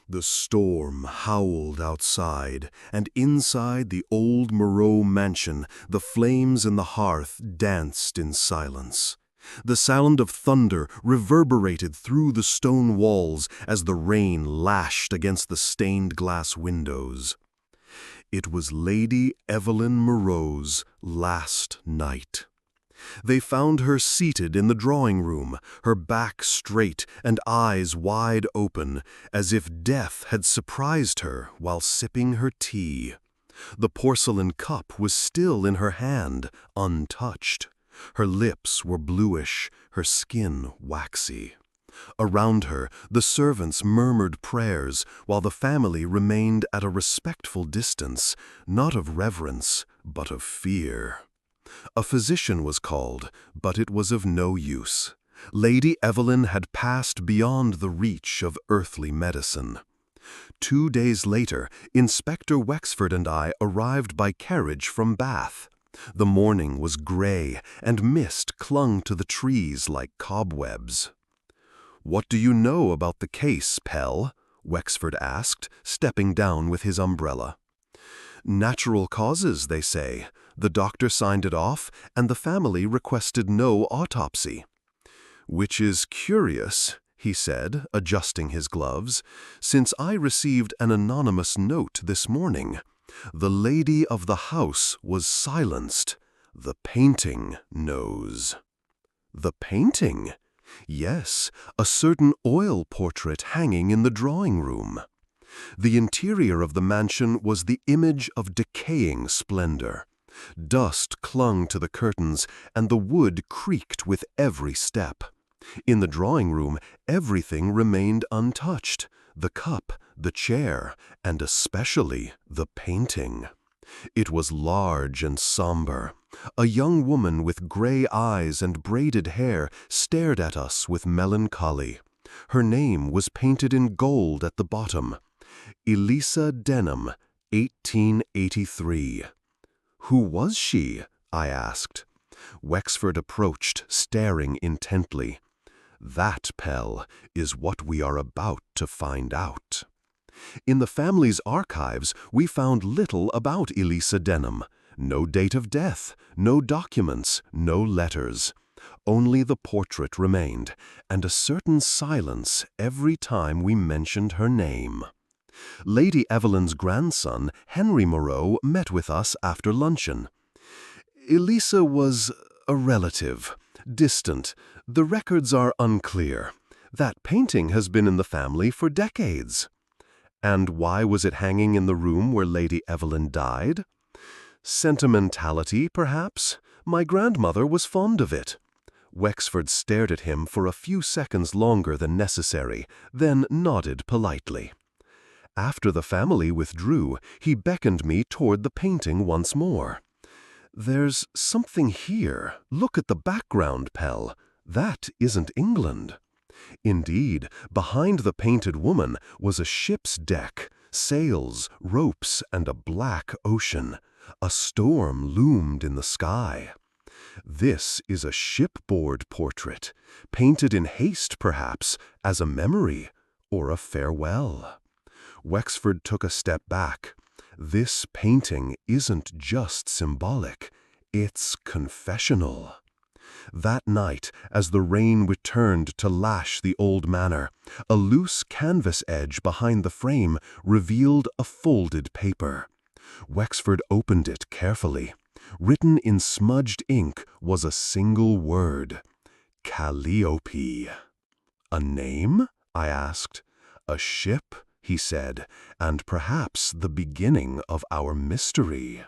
The storm howled outside, and inside the old Moreau mansion, the flames in the hearth danced in silence. The sound of thunder reverberated through the stone walls as the rain lashed against the stained glass windows. It was Lady Evelyn Moreau's last night. They found her seated in the drawing room, her back straight and eyes wide open, as if death had surprised her while sipping her tea. The porcelain cup was still in her hand, untouched. Her lips were bluish, her skin waxy. Around her, the servants murmured prayers, while the family remained at a respectful distance, not of reverence, but of fear. A physician was called, but it was of no use. Lady Evelyn had passed beyond the reach of earthly medicine. 2 days later, Inspector Wexford and I arrived by carriage from Bath. The morning was gray, and mist clung to the trees like cobwebs. "What do you know about the case, Pell?" Wexford asked, stepping down with his umbrella. "Natural causes, they say. The doctor signed it off, and the family requested no autopsy." "Which is curious," he said, adjusting his gloves, "since I received an anonymous note this morning. The lady of the house was silenced. The painting knows." "The painting?" "Yes, a certain oil portrait hanging in the drawing room." The interior of the mansion was the image of decaying splendor. Dust clung to the curtains, and the wood creaked with every step. In the drawing room, everything remained untouched: the cup, the chair, and especially the painting. It was large and somber. A young woman with gray eyes and braided hair stared at us with melancholy. Her name was painted in gold at the bottom: Elisa Denham, 1883. "Who was she?" I asked. Wexford approached, staring intently. "That, Pell, is what we are about to find out." In the family's archives, we found little about Elisa Denham. No date of death, no documents, no letters. Only the portrait remained, and a certain silence every time we mentioned her name. Lady Evelyn's grandson, Henry Moreau, met with us after luncheon. "Elisa was a relative, distant. The records are unclear. That painting has been in the family for decades." "And why was it hanging in the room where Lady Evelyn died?" "Sentimentality, perhaps. My grandmother was fond of it." Wexford stared at him for a few seconds longer than necessary, then nodded politely. After the family withdrew, he beckoned me toward the painting once more. "There's something here. Look at the background, Pell. That isn't England." Indeed, behind the painted woman was a ship's deck, sails, ropes, and a black ocean. A storm loomed in the sky. "This is a shipboard portrait, painted in haste, perhaps, as a memory or a farewell." Wexford took a step back. "This painting isn't just symbolic, it's confessional." That night, as the rain returned to lash the old manor, a loose canvas edge behind the frame revealed a folded paper. Wexford opened it carefully. Written in smudged ink was a single word: Calliope. "A name?" I asked. "A ship," he said, "and perhaps the beginning of our mystery."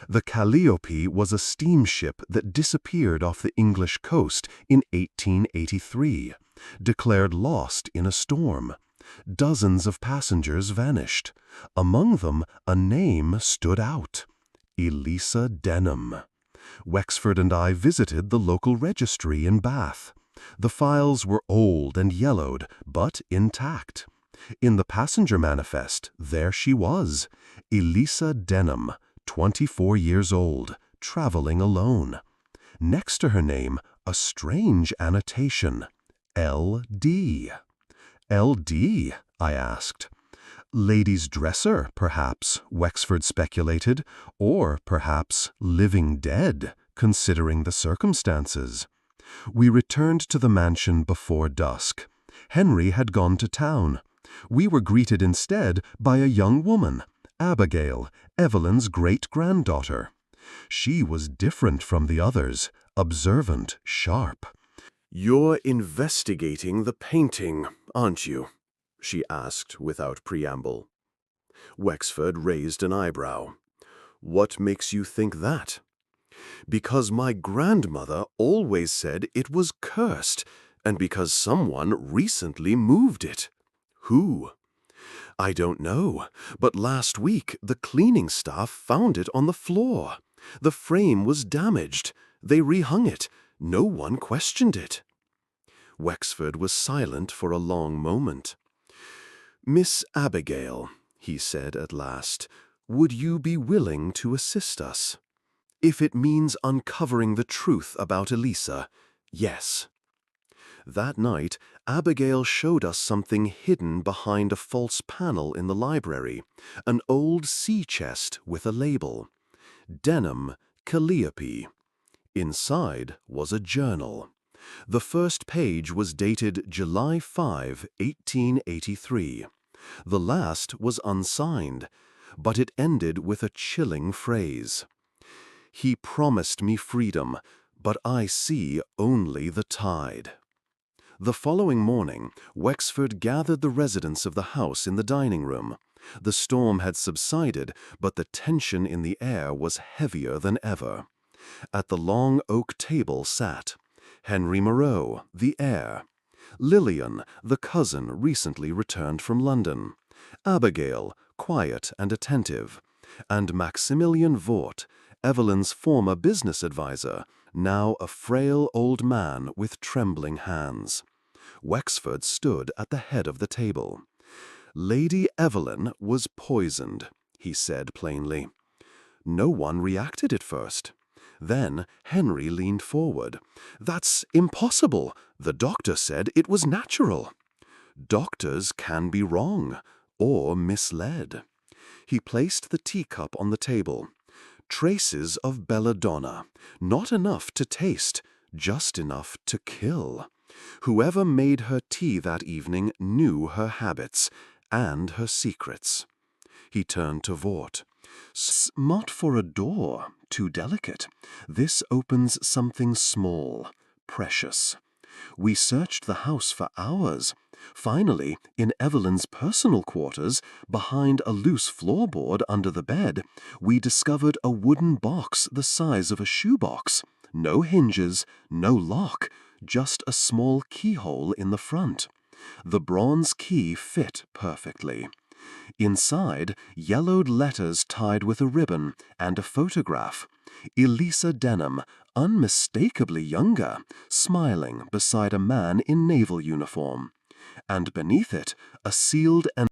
The Calliope was a steamship that disappeared off the English coast in 1883, declared lost in a storm. Dozens of passengers vanished. Among them, a name stood out: Elisa Denham. Wexford and I visited the local registry in Bath. The files were old and yellowed, but intact. In the passenger manifest, there she was: Elisa Denham, 24 years old, traveling alone. Next to her name, a strange annotation: L.D. "L.D.?" I asked. Lady's dresser, perhaps, Wexford speculated, or perhaps living dead, considering the circumstances. We returned to the mansion before dusk. Henry had gone to town. We were greeted instead by a young woman, Abigail, Evelyn's great-granddaughter. She was different from the others, observant, sharp. "You're investigating the painting, aren't you?" she asked without preamble. Wexford raised an eyebrow. "What makes you think that?" "Because my grandmother always said it was cursed, and because someone recently moved it." "Who?" "I don't know, but last week the cleaning staff found it on the floor. The frame was damaged. They rehung it. No one questioned it." Wexford was silent for a long moment. "Miss Abigail," he said at last, "would you be willing to assist us? If it means uncovering the truth about Elisa, yes." That night, Abigail showed us something hidden behind a false panel in the library, an old sea chest with a label. Denham, Calliope. Inside was a journal. The first page was dated July 5, 1883. The last was unsigned, but it ended with a chilling phrase. "He promised me freedom, but I see only the tide." The following morning, Wexford gathered the residents of the house in the dining room. The storm had subsided, but the tension in the air was heavier than ever. At the long oak table sat Henry Moreau, the heir; Lillian, the cousin recently returned from London; Abigail, quiet and attentive; and Maximilian Vort, Evelyn's former business advisor, now a frail old man with trembling hands. Wexford stood at the head of the table. "Lady Evelyn was poisoned," he said plainly. No one reacted at first. Then Henry leaned forward. "That's impossible. The doctor said it was natural." "Doctors can be wrong, or misled." He placed the teacup on the table. "Traces of belladonna. Not enough to taste, just enough to kill. Whoever made her tea that evening knew her habits and her secrets." He turned to Vort. "Not for a door, too delicate. This opens something small, precious. We searched the house for hours. Finally, in Evelyn's personal quarters, behind a loose floorboard under the bed, we discovered a wooden box the size of a shoebox. No hinges, no lock, just a small keyhole in the front. The bronze key fit perfectly. Inside, yellowed letters tied with a ribbon and a photograph. Elisa Denham, unmistakably younger, smiling beside a man in naval uniform. And beneath it, a sealed and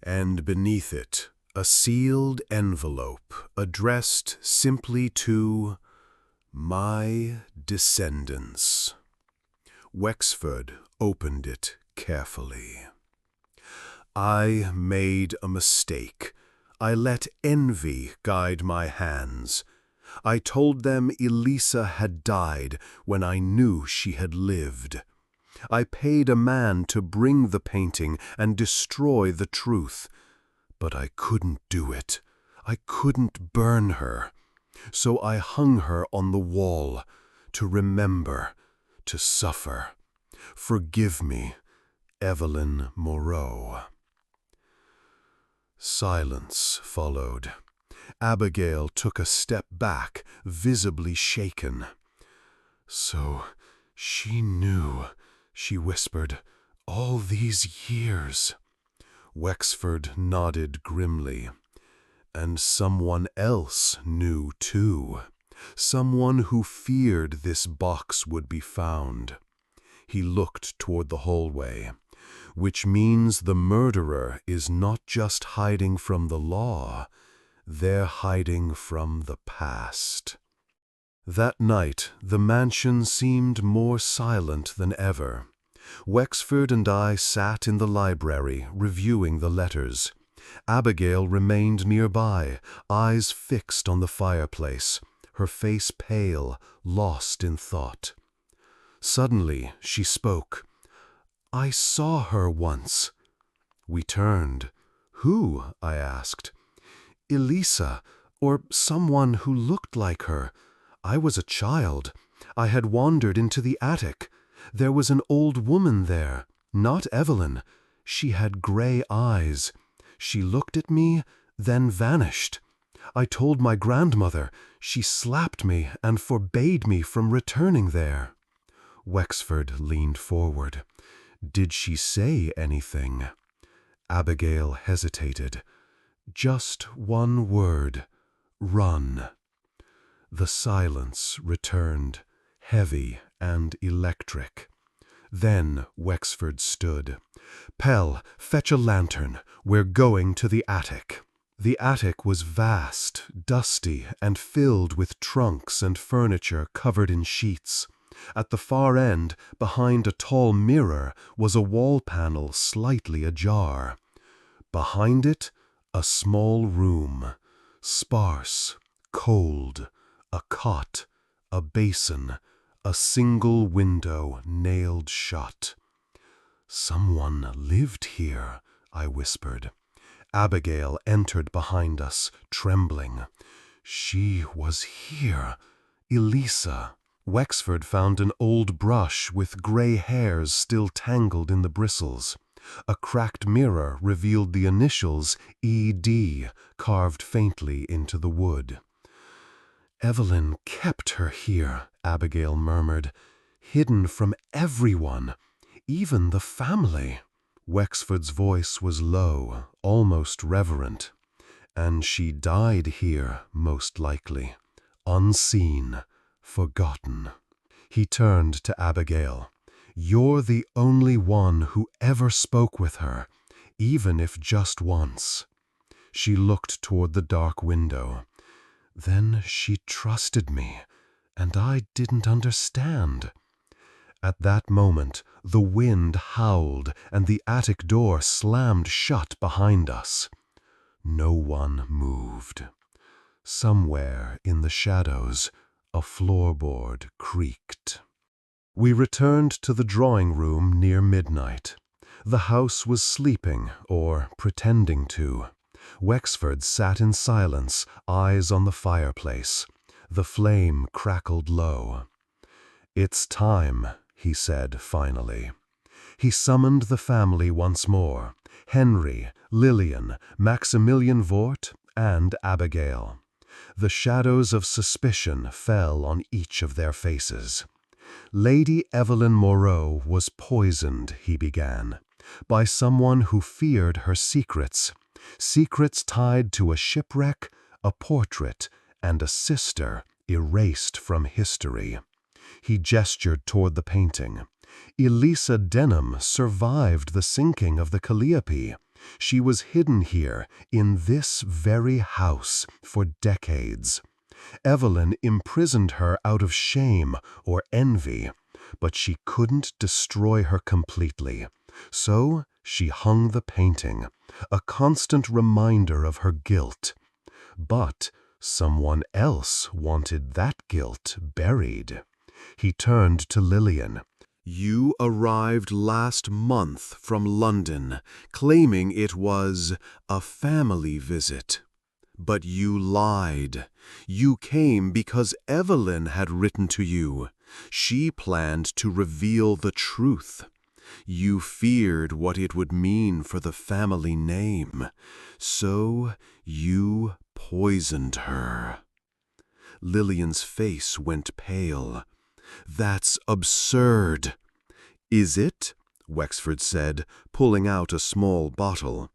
and beneath it, a sealed envelope addressed simply to my descendants. Wexford opened it carefully. I made a mistake. I let envy guide my hands. I told them Elisa had died when I knew she had lived. I paid a man to bring the painting and destroy the truth. But I couldn't do it. I couldn't burn her. So I hung her on the wall, to remember, to suffer. Forgive me, Evelyn Moreau. Silence followed. Abigail took a step back, visibly shaken. So she knew, she whispered, all these years. Wexford nodded grimly. And someone else knew too. Someone who feared this box would be found. He looked toward the hallway, which means the murderer is not just hiding from the law, they're hiding from the past. That night, the mansion seemed more silent than ever. Wexford and I sat in the library, reviewing the letters. Abigail remained nearby, eyes fixed on the fireplace, her face pale, lost in thought. Suddenly, she spoke. I saw her once. We turned. Who? I asked. Elisa, or someone who looked like her. I was a child. I had wandered into the attic. There was an old woman there, not Evelyn. She had gray eyes. She looked at me, then vanished. I told my grandmother. She slapped me and forbade me from returning there. Wexford leaned forward. Did she say anything? Abigail hesitated. Just one word. Run. The silence returned, heavy and electric. Then Wexford stood. Pell, fetch a lantern. We're going to the attic. The attic was vast, dusty, and filled with trunks and furniture covered in sheets. At the far end, behind a tall mirror, was a wall panel slightly ajar. Behind it, a small room, sparse, cold, a cot, a basin, a single window nailed shut. Someone lived here, I whispered. Abigail entered behind us, trembling. She was here. Elisa. Wexford found an old brush with gray hairs still tangled in the bristles. A cracked mirror revealed the initials E.D. carved faintly into the wood. Evelyn kept her here, Abigail murmured, hidden from everyone, even the family. Wexford's voice was low, almost reverent. And she died here, most likely, unseen, forgotten. He turned to Abigail. You're the only one who ever spoke with her, even if just once. She looked toward the dark window. Then she trusted me, and I didn't understand. At that moment, the wind howled and the attic door slammed shut behind us. No one moved. Somewhere in the shadows, a floorboard creaked. We returned to the drawing room near midnight. The house was sleeping, or pretending to. Wexford sat in silence, eyes on the fireplace. The flame crackled low. It's time, he said finally. He summoned the family once more. Henry, Lillian, Maximilian Vort, and Abigail. The shadows of suspicion fell on each of their faces. Lady Evelyn Moreau was poisoned, he began, by someone who feared her secrets. Secrets tied to a shipwreck, a portrait, and a sister erased from history. He gestured toward the painting. Elisa Denham survived the sinking of the Calliope. She was hidden here in this very house for decades. Evelyn imprisoned her out of shame or envy, but she couldn't destroy her completely. So she hung the painting, a constant reminder of her guilt. But someone else wanted that guilt buried. He turned to Lillian. "You arrived last month from London, claiming it was a family visit. But you lied. You came because Evelyn had written to you. She planned to reveal the truth. You feared what it would mean for the family name, so you poisoned her." Lillian's face went pale. "That's absurd." "Is it?" Wexford said, pulling out a small bottle.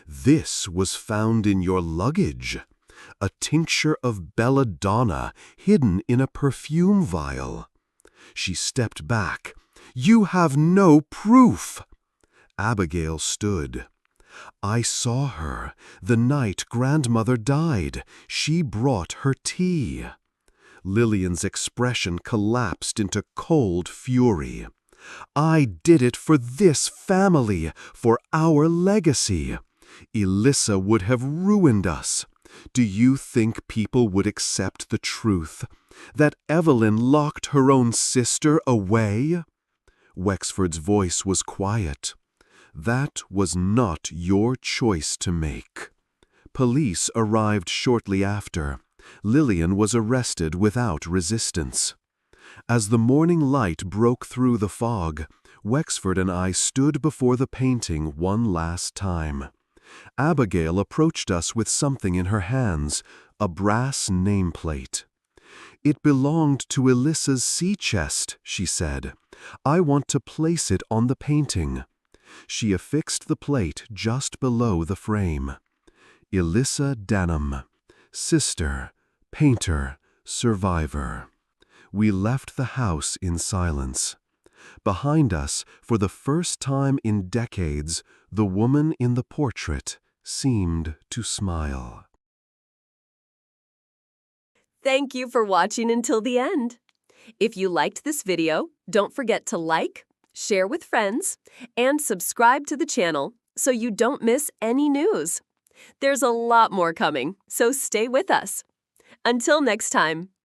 "This was found in your luggage. A tincture of belladonna hidden in a perfume vial." She stepped back. "You have no proof." Abigail stood. "I saw her the night grandmother died. She brought her tea." Lillian's expression collapsed into cold fury. "I did it for this family, for our legacy. Elisa would have ruined us. Do you think people would accept the truth? That Evelyn locked her own sister away?" Wexford's voice was quiet. "That was not your choice to make." Police arrived shortly after. Lillian was arrested without resistance. As the morning light broke through the fog, Wexford and I stood before the painting one last time. Abigail approached us with something in her hands, a brass nameplate. "It belonged to Elisa's sea chest," she said. "I want to place it on the painting." She affixed the plate just below the frame. "Elisa Denham, sister, painter, survivor." We left the house in silence. Behind us, for the first time in decades, the woman in the portrait seemed to smile. Thank you for watching until the end. If you liked this video, don't forget to like, share with friends, and subscribe to the channel so you don't miss any news. There's a lot more coming, so stay with us. Until next time.